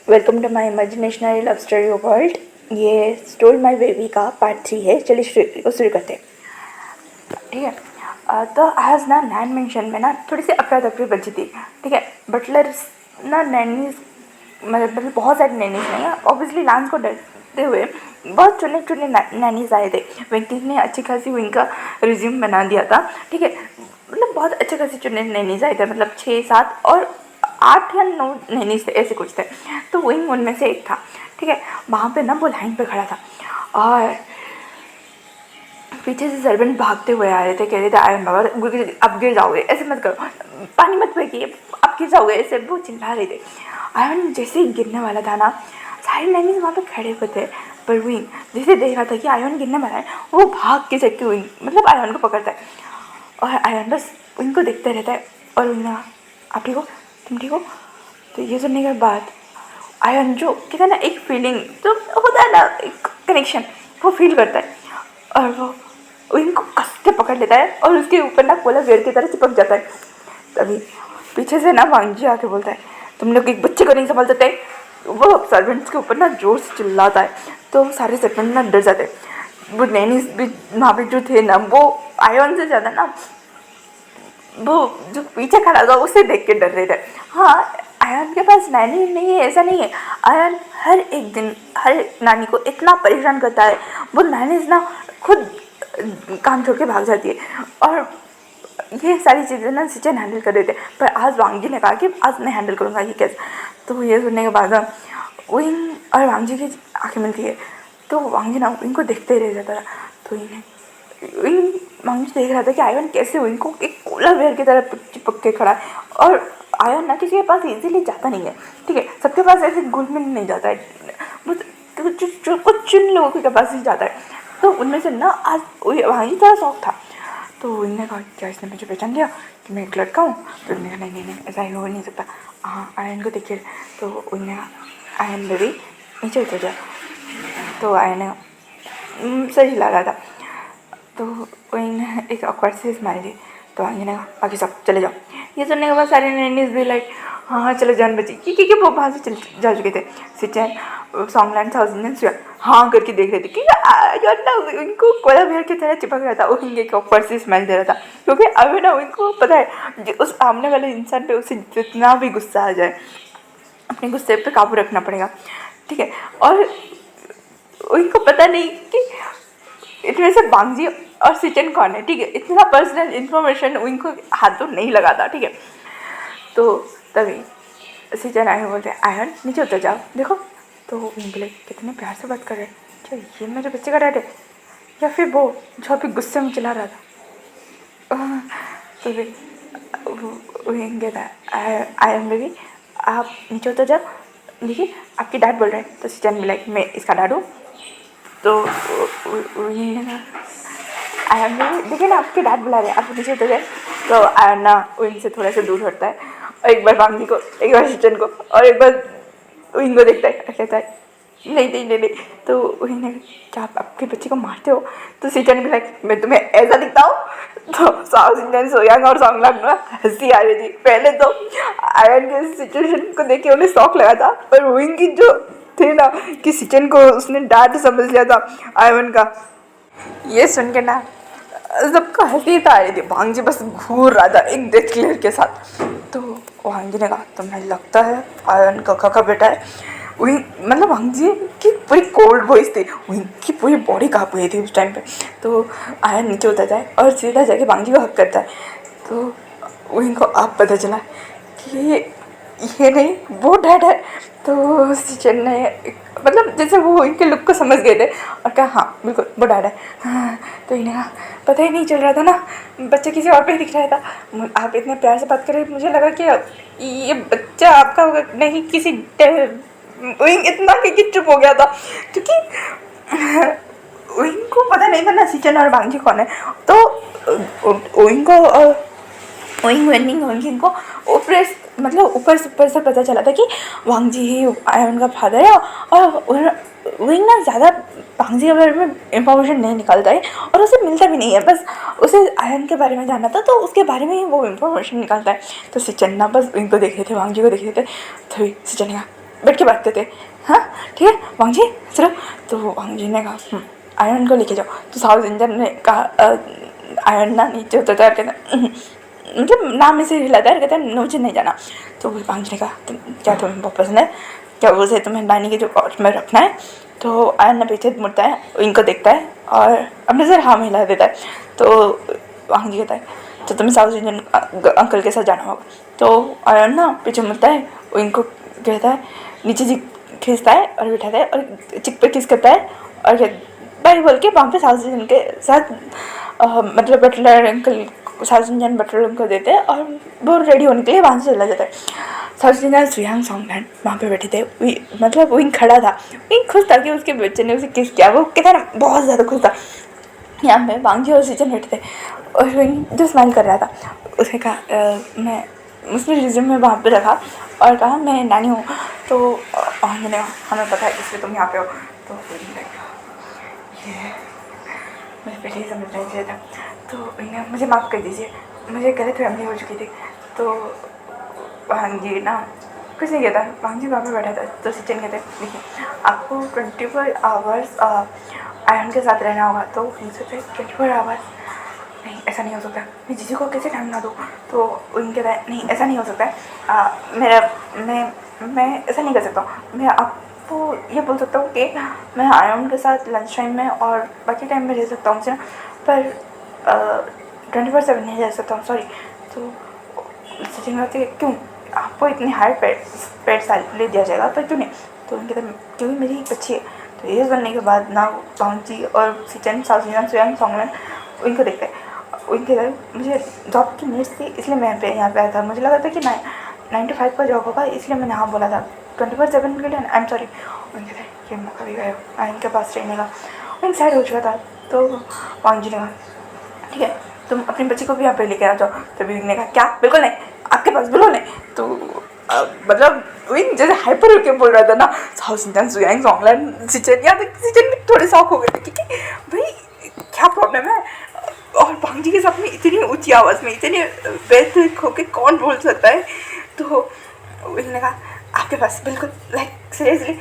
Welcome to my imaginationary love story world. ये story my baby का part 3 है। चलिए शुरू करते हैं। ठीक है। तो आज ना नैन मेंशन में ना थोड़ी सी अफरा तफरी बची थी। ठीक है। बटलर ना नैनीज मतलब बहुत सारी नैनीज नहीं है, ऑब्वियसली लांस को डरते हुए बहुत चुने चुने नैनीज आए थे। वेंकीज ने अच्छी खासी विंग का रिज्यूम बना दिया था। ठीक है। मतलब बहुत अच्छे खासी चुने नैनीज आए थे, मतलब 6-7 और 8 या 9 नैनीज थे, ऐसे कुछ थे। तो विंग उनमें से एक था। ठीक है। वहाँ पे ना वो लाइन पे खड़ा था और पीछे से सर्वेंट भागते हुए आ रहे थे, कह रहे थे आयन बाबा अब गिर जाओगे, ऐसे मत करो, पानी मत फेंकिए, अब गिर जाओगे, ऐसे वो चिल्ला रहे थे। आयन जैसे ही गिरने वाला था ना, सारे नैनीज वहाँ पे खड़े हुए थे, पर विंग जैसे देख रहा था कि आयन गिरने वाला है, वो भाग के चक्के विंग मतलब आयन को पकड़ता है और आयन बस विंग को देखते रहता है। और विंग आप ठीक हो, तुम ठीक हो? तो ये सुनने के बाद आयन जो कहते हैं ना एक फीलिंग जो होता है ना, एक कनेक्शन, वो फील करता है और वो इनको कस के पकड़ लेता है और उसके ऊपर ना कोला बेर की तरह चिपक जाता है। तभी पीछे से ना वांगजी आके बोलता है, तुम लोग एक बच्चे को नहीं संभाल सकते। वो सर्वेंट्स के ऊपर ना जोर से चिल्लाता है, तो सारे सर्वेंट ना डर जाते हैं। वो नैनीज भी वहाँ पे जो थे ना, वो आयन से ज़्यादा ना वो जो पीछे खड़ा था उसे देख के डर रहे थे। हाँ, आयन के पास नानी नहीं है ऐसा नहीं है। आयन हर एक दिन हर नानी को इतना परेशान करता है, वो नानी ना खुद काम छोड़ के भाग जाती है। और ये सारी चीज़ें ना सिचन हैंडल कर रहे थे, पर आज वांगजी ने कहा कि आज मैं हैंडल करूँगा ये कैसे। तो ये सुनने के बाद विंग और वांगजी की आँखें मिलती है, तो वांगजी ना इनको देखते ही रह जाता था। तो विंग वांगजी देख रहा था कि आयन कैसे विंग को एक कोला बेर की तरह चिपक के खड़ा है। और आयन ना किसी के पास इजीली जाता नहीं है। ठीक है। सबके पास ऐसे घुल मिल नहीं जाता है, कुछ चुन लोगों के पास ही जाता है। तो उनमें से ना आज वहीं थोड़ा शौक था। तो उन्होंने कहा क्या इसने मुझे पहचान लिया कि मैं एक लड़का हूँ? तो उन्होंने कहा नहीं, ऐसा ही हो नहीं सकता। हाँ, आयन को देखिए। तो उन्होंने कहा आयन बेबी नीचे उतर जा। तो आयन सही ला रहा था, तो वही एक ऑकवर्ड सी स्माइल दी। तो आगे ने कहा बाकी सब चले जाओ। ये सुनने के बाद सारे नैनीज भी लाइक हाँ चले जान बची, क्योंकि वो वहाँ से चले जा चुके थे। सिचन सॉन्गलैंड थाउजेंड स्वेयर हाँ करके देख रहे थे, क्योंकि ना उनको कोला बेर की तरह चिपक रहा था। वो एक ऑकवर्ड सी स्माइल दे रहा था, क्योंकि अभी ना उनको पता है उस सामने वाले इंसान पे उसे जितना भी गुस्सा आ जाए, अपने गुस्से पे काबू रखना पड़ेगा। ठीक है। और उनको पता नहीं कि इतने से बांगजी और सिचन कौन है। ठीक है। इतना पर्सनल इन्फॉर्मेशन उनको हाथों नहीं लगा था। ठीक है। तो तभी सिचन आए बोलते हैं आयन नीचे उतर जाओ देखो। तो बोले कितने प्यार से बात कर रहे हैं, क्या ये मेरे बच्चे का डैड है या फिर वो जो अभी गुस्से में चिल्ला रहा था। तो फिर कहता है आयन बेबी आप नीचे उतर जाओ, देखिए आपकी डैड बोल रहे हैं। तो सिचन भी लाइक मैं इसका डैड हूँ। तो आयन भी देखिए ना आपके डैड बुला रहे हैं, आप नीचे उतर गए। तो आयन ना उनसे थोड़ा सा दूर हटता है और एक बार बांगी को, एक बार सिचन को और एक बार विंग को देखता है और कहता है नहीं। तो विंग ने क्या आप आपके बच्चे को मारते हो? तो सिचन भी लाइक मैं तुम्हें ऐसा दिखता हूँ? तो साउथ इंडियन सोयांग और सॉन्गलांग ना हंसी आ रही थी। पहले तो आयन के सिचुएशन को देख के उन्हें शौक लगा था, पर विंग की जो थे ना कि सिचन को उसने डांट समझ लिया था आयन का, ये सुन के ना सबको हंसी तो आ रही थी। भांगजी बस घूर रहा था एक डेथ क्लियर के साथ। तो भांगजी ने कहा तुम्हें लगता है आयन का बेटा है? वही मतलब भांगजी की पूरी कोल्ड वॉइस थी, वही की पूरी बॉडी काँप गई थी उस टाइम पे। तो आयन नीचे उतर जाए और सीधा जाके भांगजी को हक करता है। तो वही को अब पता चला कि ये नहीं वो डैड है। तो सिचन ने मतलब जैसे वो इनके लुक को समझ गए थे और कहा हाँ बिल्कुल वो डैड है। हाँ, तो इन्हें कहा पता ही नहीं चल रहा था ना, बच्चा किसी और पे दिख रहा था। आप इतने प्यार से बात करें, मुझे लगा कि ये बच्चा आपका होगा, नहीं किसी इतना कि चुप हो गया था, क्योंकि इनको पता नहीं था ना सिचन और बांगी कौन है। तो इनको विंग को ऊपर से पता चला था कि वांगजी ही आयन का फादर है। और विंग ना ज़्यादा वांगजी के बारे में इंफॉर्मेशन नहीं निकालता है और उसे मिलता भी नहीं है, बस उसे आयन के बारे में जानना था तो उसके बारे में वो इंफॉर्मेशन निकालता है। तो सिचन ना बस विंग को देख रहे थे, वांगजी को देख रहे थे। तो सिचन ने कहा बैठ के बात करते, हाँ ठीक है वांग जी चलो। तो वांग जी ने कहा आयरन को लेके जाओ। तो साउथ इंडियन ने कहा आयरन ना नीचे उतरता है, कहता मतलब नाम में से हिलाता है, कहता है नीचे नहीं जाना। तो वांग जी ने कहा क्या तुम्हें बहुत पसंद है, क्या उसे तुम्हें नानी के जो पाउच में रखना है। तो आयरन ने पीछे मुड़ता है, इनको देखता है और अपने सर हाँ में हिला देता है। तो वांग जी कहता है तो तुम्हें साउथ इंडियन अंकल के साथ जाना होगा। तो आयरन ना पीछे मुड़ता है, इनको कहता है नीचे जी खींचता है और बिठाता है और चिक पे किस करता है और बाई बोल के वहाँ पे साउथ इंडियन के साथ मतलब butler uncle south Indian butler uncle देते हैं और वो रेडी होने के लिए वहाँ से चला जाता है। साउथ इंडियन सुयांग सॉन्गलैंड वहाँ पे बैठे थे, मतलब विंग खड़ा था, विंग खुश था कि उसके बच्चे ने उसे किस किया, वो कहता है ना बहुत ज़्यादा खुश था। यहाँ पे वांग जी और सीजन बैठे थे और विंग जो स्माइल कर रहा था उसने कहा मैं उसने रिज्यूम में वहाँ पे रखा और कहा मैं नानी हूँ। तो हमने हमें पता है इसलिए तुम यहाँ पे हो। तो ये मुझे पहले ही समझना ही चाहिए था। तो इन्हें मुझे माफ़ कर दीजिए, मुझे गलत फैमिली हो चुकी थी। तो वांग जी ना कुछ नहीं कहता, वांग जी वहाँ पे बैठा था। तो सचिन कहते देखिए आपको 24 आवर्स आयरन के साथ रहना होगा। तो सोचते 24 आवर्स नहीं ऐसा नहीं हो सकता, मैं जीजू को कैसे टाइम ना दूँ। तो उनके नहीं ऐसा नहीं हो सकता है, मेरा मैं ऐसा नहीं कर सकता हूँ। मैं आपको ये बोल सकता हूँ कि मैं आयरन के साथ लंच टाइम में और बाकी टाइम में रह सकता हूँ उनसे, पर 24/7 नहीं रह सकता हूँ, सॉरी। तो सचिन कहते क्यों आपको इतनी हाई पेड सैलरी दिया जाएगा पर क्यों नहीं। तो उनके क्योंकि मेरी एक बच्ची है। तो ये सुनने के बाद ना वांग जी और सचिन साउथ इंडियन सुयांग सॉन्गलैंड उनको देखते हैं। उनके घर मुझे जॉब की नीड्स थी इसलिए मैं यहाँ पे आया था। मुझे लगा था कि 9 to 5 का जॉब होगा इसलिए मैंने हाँ बोला था 24/7 के लिए। I am sorry. उनके घर ये मौका भी गया इनके पास रहने का, उन साइड हो चुका था। तो वांग जी ने कहा ठीक है तुम अपनी बच्ची को भी यहाँ पे लेके आ जाओ। तभी उन्होंने कहा क्या बिल्कुल नहीं, आपके पास बिल्कुल नहीं। तो मतलब विंग जैसे हाइपर होके बोल रहा था ना साउथ इंडियन सुयांग सॉन्गलैंड सिचन, या सिचन भी थोड़े शौक हो गए थे क्योंकि भाई क्या प्रॉब्लम है। और वांग जी के साथ में इतनी ऊंची आवाज़ में इतने बेहतर होके कौन बोल सकता है। तो उन्होंने कहा आपके पास बिल्कुल लाइक सीरियसली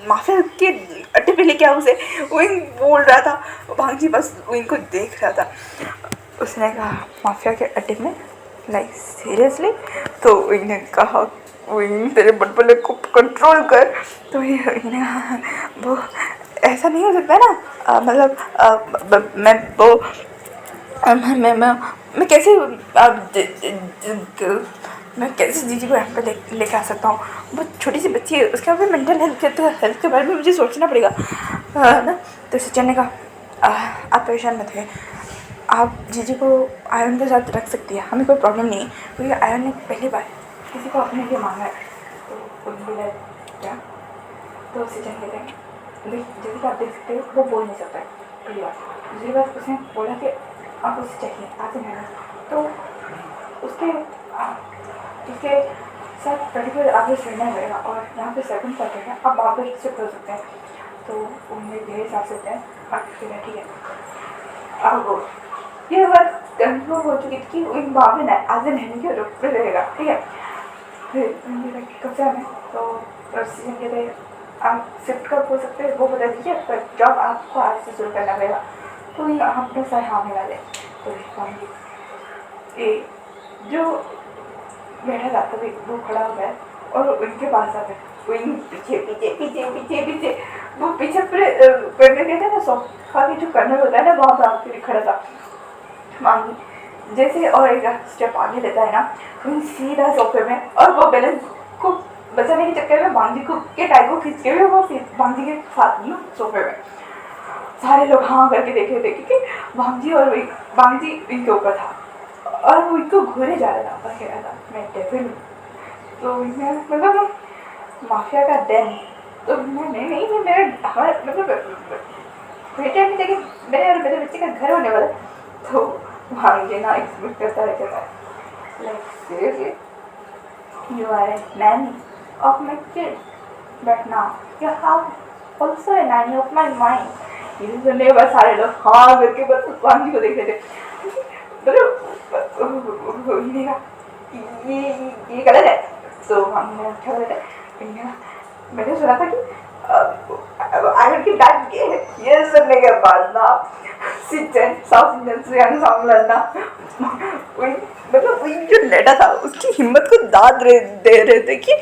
माफिया के अड्डे पे लेके आओ उसे। विंग बोल रहा था, वांग जी बस विंग को देख रहा था। उसने कहा माफिया के अड्डे में लाइक सीरियसली। तो विंग ने कहा विंग तेरे बटबले को कंट्रोल कर। तो इन्हें वो ऐसा नहीं हो सकता ना, मतलब मैं वो मैं कैसे मैं कैसे जीजी को यहाँ पे लेके आ सकता हूँ। वो छोटी सी बच्ची है, उसके भी मेंटल हेल्थ के बारे में मुझे सोचना पड़ेगा ना। तो सचिन ने कहा आप परेशान मत हुए, आप जीजी को आयरन के साथ रख सकती है, हमें कोई प्रॉब्लम नहीं है क्योंकि आयरन ने पहली बार किसी को अपने लिए मांगा है। तो उनके लिए क्या तो सचिन कहते हैं जैसे कि आप देख सकते हो वो बोल नहीं सकता है पहली बार। दूसरी बार उसने बोला कि आप उसे चाहिए आते हैं। तो उसके उसके साथ पर्टिकुलर आगे चढ़ना पड़ेगा और यहाँ पे सेकंड करते हैं आप वहाँ पर शिफ्ट हो सकते हैं। तो उन्हें मेरे हिसाब से हैं आप ठीक है अब ये बात कंफर्म हो चुकी थी कि इन वहाँ पे आज रहने के रूप में रहेगा, ठीक है। फिर कब से हमें तो सीजन के थे आप शिफ्ट कब हो सकते हैं वो बता दीजिए, पर जॉब आपको आज से शुरू करना पड़ेगा। तो हम अपने सर हाँ में वाले तो ये जो बैठा था तभी वो खड़ा हो गया और उनके पास आते पीछे पीछे पीछे पीछे पीछे वो पीछे पूरे करने कहते हैं ना सोफा की जो कर्नर होता है ना वहाँ पर आके खड़ा था। मांगी जैसे और एक स्टेप आगे लेता है ना तो सीधा सोफे में और वो बैलेंस को बचाने के चक्कर में मांगी को के टाई को खींच के भी वो मांगी के साथ ना सोफे में सारे लोग हाँ करके देखे थे क्योंकि वांगी और वांगी इनके ऊपर था और वो इनको घूरे जा रहा था और कह रहा था मैं डेविल। तो मतलब माफिया का देन तो मैं नहीं मेरा हमारा मतलब बेटे की जगह मेरे और मेरे बच्चे का घर होने वाला। तो वांगी ना एक्सपेक्ट करता रहता है like seriously you are a nanny of my kid but now you have also a nanny of my mind. ये सुनने के बाद सारे लोग हाँ करके बस वांगी को देख रहे थे। मतलब ये गलत है। तो हमने क्या बोलते मैंने सुना था कि आयरन की डांट के ये सुनने के बाद ना सिचन साउथ इंडियन से सॉन्ग लड़ना मतलब वही जो लड़ा था उसकी हिम्मत को दे रहे थे कि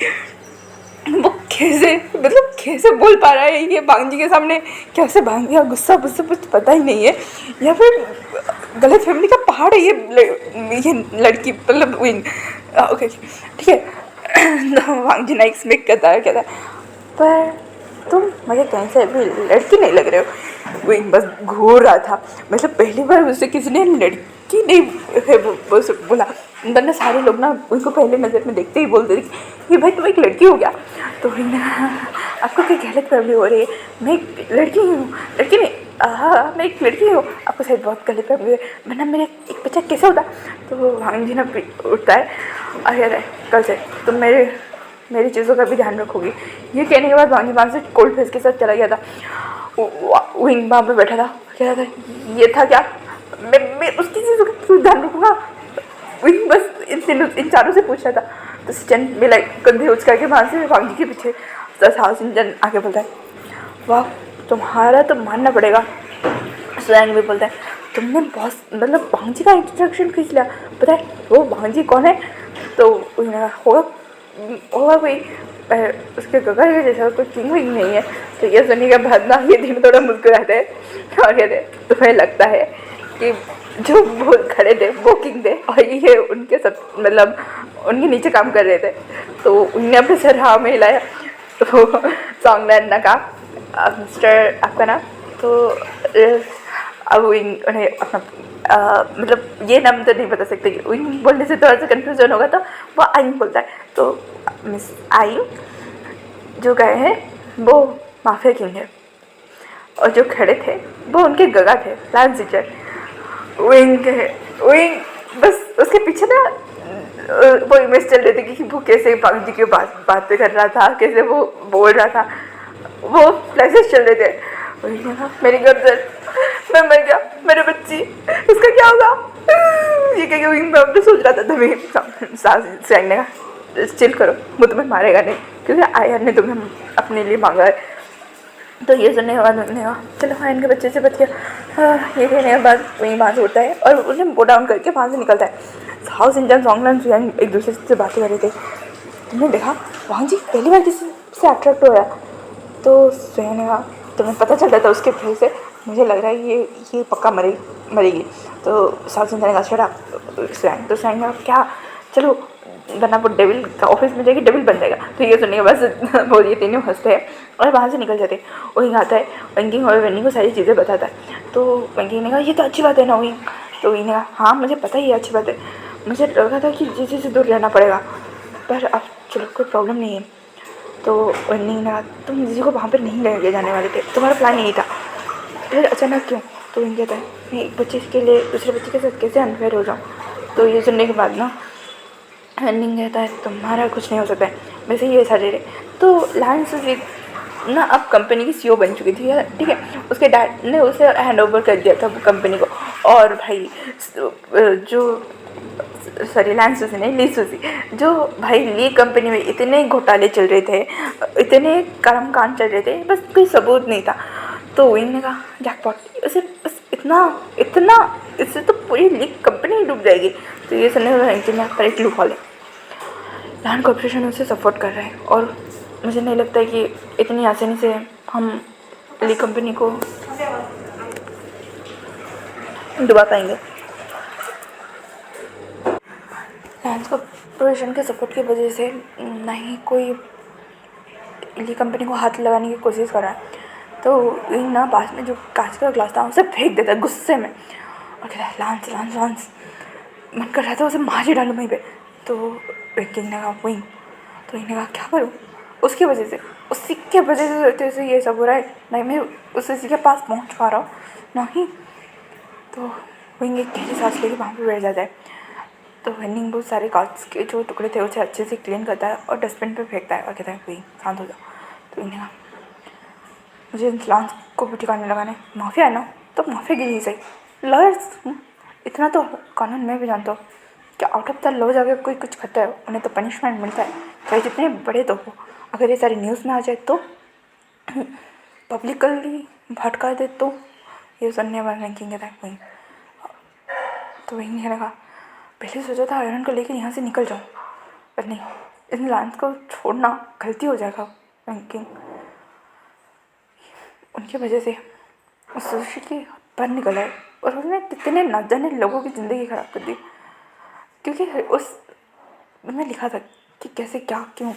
वो कैसे मतलब कैसे बोल पा रहा है ये भांजी के सामने, कैसे भांजी का गुस्सा गुस्सा कुछ पता ही नहीं है, या फिर गलत फैमिली का पहाड़ है ये लड़की मतलब विंग। ओके ठीक है। तो भांजी ना एक्सपेक्ट करता है कहता है पर तुम मुझे कहीं से भी लड़की नहीं लग रहे हो। विंग बस घूर रहा था, मतलब पहली बार उससे किसी ने लड़की नहीं है बोला, वरना सारे लोग ना उनको पहले नज़र में देखते ही बोलते थे कि भाई तुम एक लड़की हो गया। तो आपको कोई गलत फहमी हो रही है, मैं एक लड़की हूँ, लड़की नहीं, हाँ मैं एक लड़की हूँ, आपको शायद बहुत गलत फहमी है, वरना मेरा एक बच्चा कैसे होता। तो भांजी ना उठता है और कहता है कल से तुम मेरी चीज़ों का भी ध्यान रखोगी। ये कहने के बाद भांजी वहाँ से कोल्ड फेस के साथ चला गया था। विंग वहाँ पे बैठा था, कह रहा था ये था क्या, मैं उसकी चीज़ों का ध्यान रखूँगा। विंग बस इन चारों से पूछ रहा था। तो सिचन भी लाइक कंधे उचका के वहाँ से भांजी के पीछे सिचन आगे बोलता है वाह तुम्हारा तो मानना पड़ेगा। स्वयं भी बोलता है तुमने बहुत मतलब भांजी का इंट्रोडक्शन खींच लिया, पता है वो भांजी कौन है। तो होगा कोई उसके गगर के जैसा कोई किंग विंग नहीं है। तो ये सुनने के बाद ना ये दिन थोड़ा मुस्कुराते हैं और कहते तुम्हें लगता है कि जो वो खड़े थे वो किंग थे और ये उनके सब मतलब उनके नीचे काम कर रहे थे। तो उनने अपने सर हाँ में हिलाया। तो सॉन्ग ने अन्ना कहा मिस्टर आपका नाम, तो अब उन्हें अपना मतलब ये नाम तो नहीं बता सकते, विंग बोलने से थोड़ा सा कन्फ्यूजन होगा तो वो आइंग बोलता है। तो मिस आइंग जो गए हैं वो माफिया किंग है और जो खड़े थे वो उनके गगा थे लांस सिचर। विंग बस उसके पीछे ना वो इमेज चल रही थी कि वो कैसे भांजी की बातें कर रहा था, कैसे वो बोल रहा था, वो फ्लैशेस चल रहे थे। मेरी गर्दन, मैं मर गया, मेरे बच्ची इसका क्या होगा, ये क्या मैं अपने सोच रहा था। तभी सास ने कहा चिल करो वो तुम्हें मारेगा नहीं क्योंकि आयन ने तुम्हें अपने लिए मांगा है। तो ये सुनने के बाद उन्होंने कहा चलो आयन के बच्चे से बच गया। ये कहने के बाद वहीं वहाँ से उठता है और उन्हें बो डाउन करके वहाँ से निकलता है। हाउस इंजन सॉन्ग एक दूसरे से बातें कर रहे थे। तुमने देखा वहाँ जी पहली बार किसी से अट्रैक्ट हो रहा। तो स्वयं ने कहा तुम्हें पता चल रहा था उसके फेस से, मुझे लग रहा है ये पक्का मरेगी। तो साउथ इंडियन ने कहा छोड़ा स्वयं। तो स्वयं ने कहा क्या चलो वरना वो डेविल का ऑफिस में जाएगी डेविल बन जाएगा। तो ये सुनने के बाद वो ये तीनों हंसते हैं और वहाँ से निकल जाते हैं। वहीं आता है वंकिंग और वेनिंग को सारी चीज़ें बताता है। तो वंकिंग ने कहा ये तो अच्छी बात है ना विंग। तो विंग ने कहा हाँ मुझे पता ही है अच्छी बात है, मुझे लगा था कि जिस से दूर रहना पड़ेगा पर अब चलो कोई प्रॉब्लम नहीं है। तो वेनिंग ने कहा तुम जिसी को वहाँ पर नहीं ले जाने वाले थे, तुम्हारा प्लान यही था, फिर अचानक क्यों। तो विंग कहता है मैं एक बच्चे के लिए दूसरे बच्चे के साथ कैसे अनफेयर हो जाऊँ। तो ये सुनने के बाद ना रनिंग कहता है तुम्हारा कुछ नहीं हो सकता है, वैसे ये सारे रहे। तो लांस ना अब कंपनी की सीईओ बन चुकी थी ठीक है। उसके डैड ने उसे हैंड ओवर कर दिया था कंपनी को। और भाई जो सॉरी लांस सूसी नहीं ली सूसी, जो भाई ली कंपनी में इतने घोटाले चल रहे थे, इतने कर्म कांड चल रहे थे, बस कोई सबूत नहीं था। तो विंग ने कहा जैकपॉट, उसे बस इतना इससे तो पूरी लीग कंपनी डूब जाएगी। तो ये सुनने में पर एक लूप हॉल है, लैंड कॉर्पोरेशन उसे सपोर्ट कर रहा है और मुझे नहीं लगता है कि इतनी आसानी से हम लीग कंपनी को डुबा पाएंगे। लैंड कॉर्पोरेशन के सपोर्ट की वजह से नहीं कोई लीग कंपनी को हाथ लगाने की कोशिश कर रहा है। तो विंग ना पास में जो कांच का ग्लास था उसे फेंक देता है गुस्से में और कहता है लांस लांस लांस, मन कर रहा था उसे मार ही डालूँ वहीं पे। तो विंग ने कहा विंग, तो विंग ने कहा क्या करूँ, उसकी वजह से उसी के वजह से ये सब हो रहा है, नहीं मैं उसी के पास पहुँच पा रहा हूँ नहीं। तो विंग एक गहरी सांस लेके वहाँ पर बैठ जाता है। तो विंग बहुत सारे कांच के जो टुकड़े थे उसे अच्छे से क्लीन करता है और डस्टबिन पे फेंकता है और कहता है विंग शांत हो जाओ। तो विंग ने कहा मुझे लांस को भी ठिकाने लगाने, माफिया है ना तो माफिया की नहीं सही लॉयर्स, इतना तो कानून में भी जानता हूँ कि आउट ऑफ द लॉ जाकर कोई कुछ करता है उन्हें तो पनिशमेंट मिलता है, चाहे जितने बड़े तो हो। अगर ये सारी न्यूज़ में आ जाए तो पब्लिकली भटका दे तो ये सुनने वाला रैंकिंग है वहीं। तो वही नहीं लगा, पहले सोचा था आयरन को लेकर यहाँ से निकल जाऊँ, पर नहीं, इन लांस को छोड़ना गलती हो जाएगा रैंकिंग। उनकी वजह से उस सुशी की पर निकल आए और उसने कितने न जाने लोगों की ज़िंदगी ख़राब कर दी, क्योंकि उस में लिखा था कि कैसे क्या क्यों।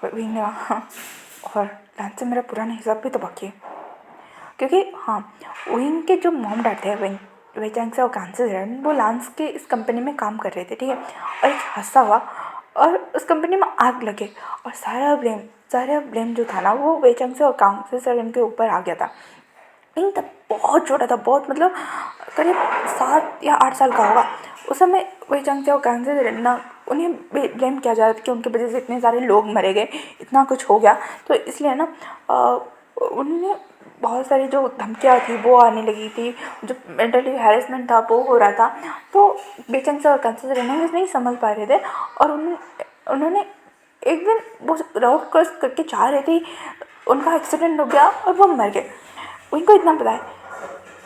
वही ने हाँ, और लांस से मेरा पुराना हिसाब भी तो बाकी है, क्योंकि हाँ विंग के जो मॉम डैड थे वही चैंग से और कैंसर वो लांस के इस कंपनी में काम कर रहे थे, ठीक है। और एक हादसा हुआ और उस कंपनी में आग लगे और सारा ब्लेम जो था ना वो वेचंग से और कांग्रेस के ऊपर आ गया था। विंग तब बहुत छोटा था, बहुत मतलब करीब 7 या 8 साल का होगा। उस समय वेचंग से और कांग्रेस ना उन्हें ब्लेम किया जा रहा था कि उनकी वजह से इतने सारे लोग मरे गए, इतना कुछ हो गया। तो इसलिए ना उन्होंने बहुत सारी जो धमकियाँ थी वो आने लगी थी, जो मेंटली हैरेसमेंट था वो हो रहा था। तो बेचैन से और कंसिडर नहीं समझ पा रहे थे और उन्होंने एक दिन वो रोड क्रॉस करके जा रहे थे, उनका एक्सीडेंट हो गया और वो मर गए। उनको इतना पता है,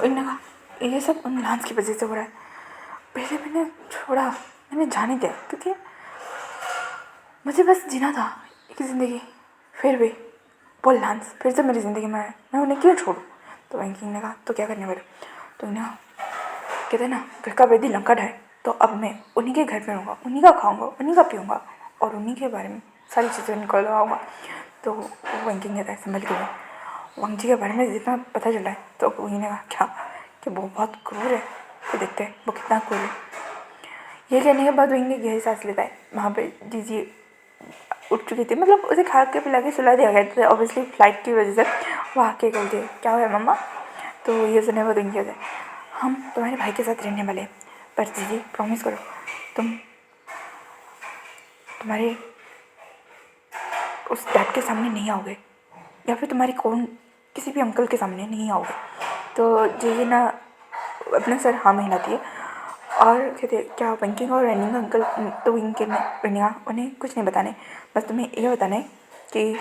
उन्होंने कहा ये सब उन लांस की वजह से हो रहा है। पहले मैंने छोड़ा, मैंने जाने दिया, क्योंकि मुझे बस जीना था एक ज़िंदगी। फिर भी वो लांस फिर से मेरी ज़िंदगी में आए, मैं उन्हें क्यों छोड़ूं। तो बैंकिंग ने कहा तो क्या करने वाले। तो उन्हें कहते ना घर का वैद्य लंका है, तो अब मैं उन्हीं के घर पे रहूँगा, उन्हीं का खाऊंगा, उन्हीं का पीऊँगा और उन्हीं के बारे में सारी चीज़ें निकलवाऊँगा। तो बैंकिंग कहता है संभल के वांग जी के बारे में जितना पता चला है। तो वही ने कहा क्या कि वो बहुत क्रूर है, तो देखते हैं वो कितना क्रूर है। ये कहने के बाद विंग ने गहरी सांस लेता है। वहाँ पे जीजी उठ चुकी थी, मतलब उसे खा के पिला के सुला दिया गया था ऑब्वियसली फ्लाइट की वजह से। वो आके बोलती है क्या हुआ मम्मा। तो ये सुने वो विंग कहते हैं हम तुम्हारे भाई के साथ रहने वाले हैं, पर जीजी प्रॉमिस करो तुम्हारे उस डैड के सामने नहीं आओगे, या फिर तुम्हारी किसी भी अंकल के सामने नहीं आओगे। तो जीजी ना अपना सर हाँ में हिलाती है और कहते क्या बैंकिंग और रनिंग अंकल। तो विंग के उन्हें कुछ नहीं बताने, बस तुम्हें ये बताना है कि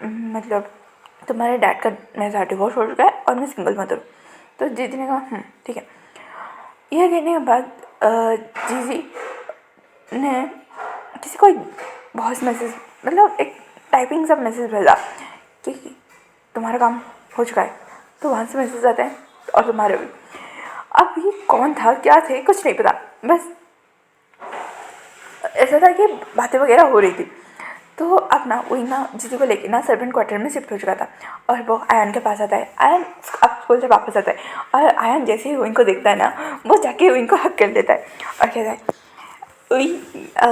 मतलब तुम्हारे डैड का मेरे साथ डिवोर्स हो चुका है और मैं सिंगल मदर हूँ। तो जीजी ने कहा ठीक है। यह कहने के बाद जीजी ने किसी को बहुत मैसेज, मतलब एक टाइपिंग सा मैसेज भेजा कि तुम्हारा काम हो चुका है। तो वहाँ से मैसेज आते हैं और तुम्हारे भी। अब ये कौन था क्या थे कुछ नहीं पता, बस ऐसा था कि बातें वगैरह हो रही थी। तो अब ना वही ना जीजी को लेके ना सर्वेंट क्वार्टर में शिफ्ट हो चुका था और वो आयन के पास आता है। आयन अब स्कूल से वापस आता है और आयन जैसे ही विंग को देखता है ना वो जाके विंग को हक कर लेता है और कहता है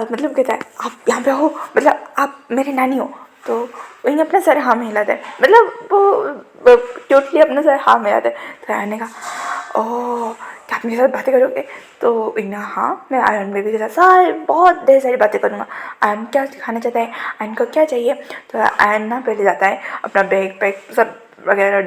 मतलब कहता है आप यहाँ पे हो, मतलब आप मेरी नानी हो। तो विंग अपना सर हाँ में हिलाता है, मतलब वो टोटली अपना सर हाँ में हिलाता है। तो आयन ने कहा ओह क्या आप मेरे साथ बातें करोगे। तो विंग ने हाँ मैं आयन बेबी के साथ सारी बहुत ढेर सारी बातें करूँगा। आयन क्या खाना चाहता है, आयन को क्या चाहिए। तो आयन ना पहले जाता है अपना बैग पैक सब वगैरह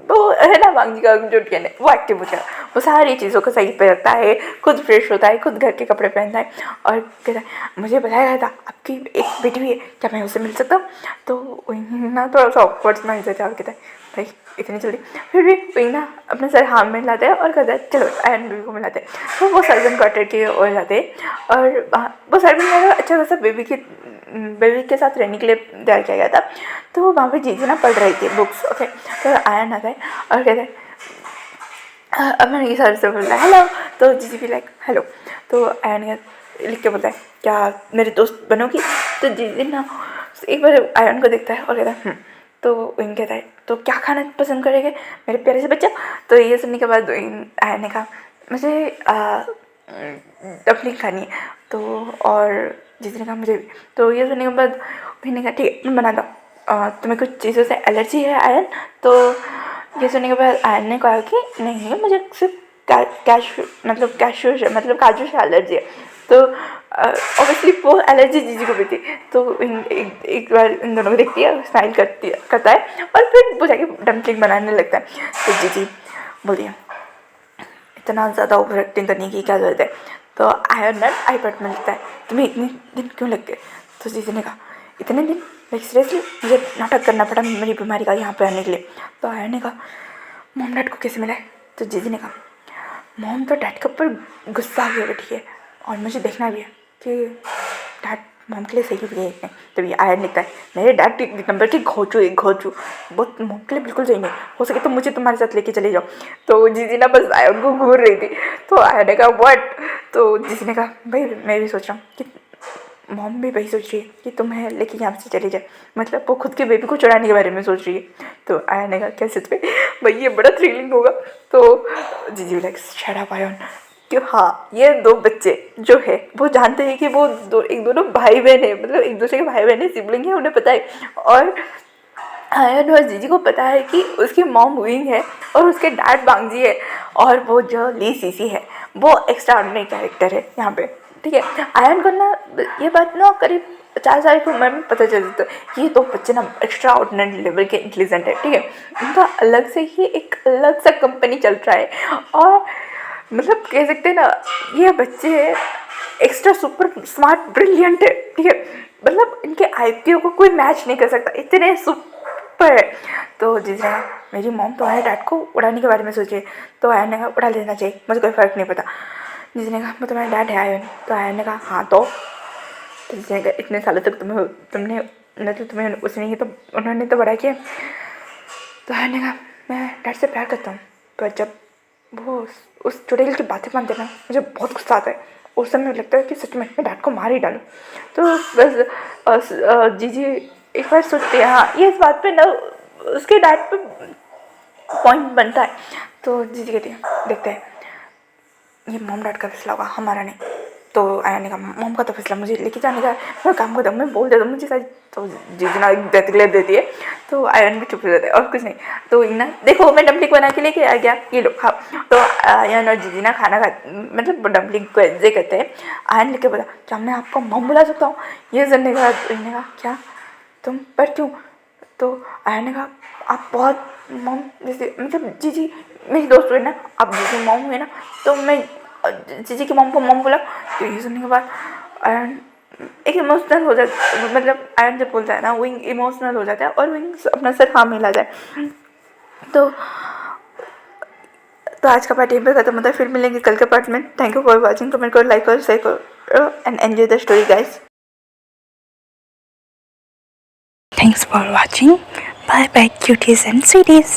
वो है ना वांग जी का जो कहने वो एक्टिव हो जाएगा, वो सारी चीज़ों को सही पे रखता है, खुद फ्रेश होता है, खुद घर के कपड़े पहनता है और कहता है मुझे बताया गया था आपकी एक बेटी भी है, क्या मैं उससे मिल सकता हूँ। तो वही ना थोड़ा सा ऑकवर्ड स्माइल देता है और कहता है भाई इतनी जल्दी। फिर भी वही ना अपने सर हाथ में लाते हैं और कहता है चलो आयन बेबी को मिलाते हैं। तो वो सर्वेंट क्वार्टर की ओर जाते हैं और वो सर्वेंट अच्छा खासा बेबी के साथ रहने के लिए तैयार किया गया था। तो वहाँ पे जीजी ना पढ़ रही थी बुक्स। ओके तो आयन आता है और कहता है अब मैंने ये सर से बोल रहा है हेलो। तो जीजी भी लाइक हेलो। तो आयन लिख के बोलता है क्या मेरे दोस्त बनोगी। तो जीजी ना एक बार आयन को देखता है और कहता है तो विंग कहता है तो क्या खाना पसंद करेंगे मेरे प्यारे से बच्चा। तो ये सुनने के बाद आयन ने कहा मुझे डम्पलिंग खानी है। तो और जीजी ने कहा मुझे भी। तो ये सुनने के बाद विंग ने कहा ठीक है मैं बनाता हूँ, तुम्हें कुछ चीज़ों से एलर्जी है आयन। तो ये सुनने के बाद आयन ने कहा कि नहीं मुझे सिर्फ मतलब काजू से एलर्जी है। तो ऑब्वियसली वो एलर्जी जीजी को भी थी। तो एक बार इन दोनों को देखती है, स्माइल करता है और फिर वो जाके डम्पलिंग बनाने लगता है। तो जीजी बोलती है इतना ज़्यादा ओवर एक्टिंग करने की क्या ज़रूरत है। तो आयरन आईपैड में लिखता है तुम्हें इतने दिन क्यों लग गए। तो जीजी ने कहा इतने दिन लाइक सीरियसली मुझे नाटक करना पड़ा मेरी बीमारी का यहाँ पे आने के लिए। तो आयन ने कहा मॉम डैड को कैसे मिला है? तो जीजी ने कहा मॉम तो डैड के ऊपर गुस्सा आ गया बैठी है और मुझे देखना भी है कि डैड मॉम के लिए सही भी है नहीं। तभी आयन लिखता है मेरे डैड के नंबर की घोचू बहुत मॉम के लिए बिल्कुल सही नहीं, हो सके तो मुझे तुम्हारे साथ लेके चले जाओ। तो जीजी ना बस आयन को घूर रही थी। तो आयन ने कहा व्हाट? तो जीजी ने कहा भाई मैं भी सोच रहा हूँ कि मॉम भी वही सोच रही है कि तुम्हें लेके यहाँ से चली जाए, मतलब वो खुद के बेबी को चुराने के बारे में सोच रही है। तो आयन ने कहा क्या सच में? भाई ये बड़ा थ्रिलिंग होगा। तो जीजी लाइक शट अप आयन कि हाँ ये दो बच्चे जो है वो जानते हैं कि वो दोनों भाई बहन है, मतलब एक दूसरे के भाई बहन है, सिबलिंग है, उन्हें पता है। और आयन और जीजी को पता है कि उसकी मॉम विंग है और उसके डैड बांगजी है और वो जो ली सीसी है वो एक्स्ट्रा ऑर्डिनरी कैरेक्टर है यहाँ पे, ठीक है। आयन को ना ये बात ना करीब 4 साल की उम्र में पता चल जाता है कि ये दो बच्चे ना एक्स्ट्रा ऑर्डिनरी लेवल के इंटेलिजेंट है, ठीक है। उनका अलग से ही एक अलग सा कंपनी चल रहा है और मतलब कह सकते हैं ना ये बच्चे एक्स्ट्रा सुपर स्मार्ट ब्रिलियंट है, ठीक है। मतलब इनके आईक्यू को कोई मैच नहीं कर सकता, इतने सुपर है। तो जिसने मेरी मॉम तुम्हारे डैड को उड़ाने के बारे में सोचे। तो आयन ने कहा उड़ा लेना चाहिए, मुझे कोई फ़र्क नहीं पड़ता। जिसने कहा मैं तुम्हारा डैड है आयन। तो आयन ने कहा हाँ तो जिसने कहा इतने सालों तक तुमने मतलब तुम्हें उसने ही तो उन्होंने तो बड़ा किया। तो आयन ने कहा मैं डैड से प्यार करता हूँ, पर जब वो उस चुड़ैल की बातें मानते ना मुझे बहुत गुस्सा आता है। उस समय लगता है कि सच में मैं डैड को मार ही डालूँ। तो बस जीजी एक बार सोचते हैं हाँ ये इस बात पे ना उसके डैड पे पॉइंट बनता है। तो जीजी कहती है देखते हैं ये मॉम डैड का फैसला होगा हमारा नहीं। तो आयन ने कहा मॉम का तो फैसला मुझे लेके जाने का है, मैं काम करता हूँ, मैं बोल देता हूँ मुझे सारी। तो जीजी ना डेथ क्लेयर देती है। तो आयन भी चुप हो जाता है और कुछ नहीं। तो ना देखो मैं डम्पलिंग बना के लेके आ गया, ये लो खाओ। तो आयन और जीजी ना खाना खा मतलब डम्पलिंग को एंजॉय करते हैं। आयन लेके बोला क्या मैं आपको मॉम बुला सकता हूँ? ये सुनने के बाद इन्होंने कहा क्या तुम पर क्यों? तो आयन ने कहा आप बहुत मॉम जैसे मतलब जीजी मेरी दोस्त हुई ना, आप जीजी मॉम हुए ना तो मैं जीजी की मॉम को मॉम बोला। तो ये सुनने के बाद आयन एक इमोशनल हो जाता, मतलब आयन जब बोलता है ना विंग इमोशनल हो जाता है और विंग अपना सर हाँ मिला जाए। तो आज का पार्ट यहीं पर खत्म होता है, फिर मिलेंगे कल के पार्ट में। Thank you for watching, comment करो, लाइक करो, शेयर करो and enjoy the story guys. Thanks for watching. Bye bye cuties and sweeties.